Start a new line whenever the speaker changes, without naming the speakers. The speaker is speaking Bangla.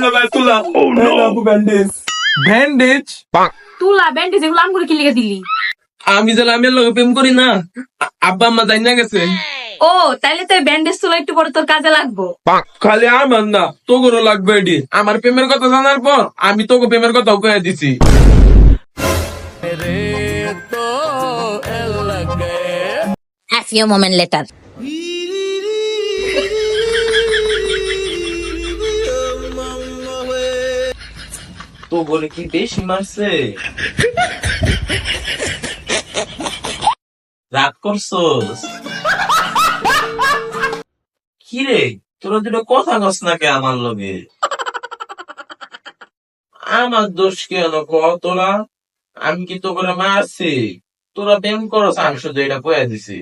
ভাই তুলা আপু ব্যান্ডেজ ব্যান্ডেজ
তুলা ব্যান্ডেজ এগুলো আম করে কি লিখে দিলি?
আমি যে আমি লোক প্রেম করি না আব্বা আম্মা জানি না গেছে
ও তাইলে তো ব্যান্ডেজ তুলা একটু পরে তোর কাজে লাগবো।
খালি আমার না তোগরও লাগবে এটি আমার প্রেমের কথা জানার পর আমি তোকে প্রেমের কথাও কয়ে দিছি
A few moments later.
তো বলে কি বেশি মারছে রাগ করছস কি রে তোরা দুটো কথা কস না কে আমার লগে আমার দোষ কেন ক তোরা আমি কি তো করে মারছি তোরা প্রেম করস আমি শুধু এটা কয়ে দিছি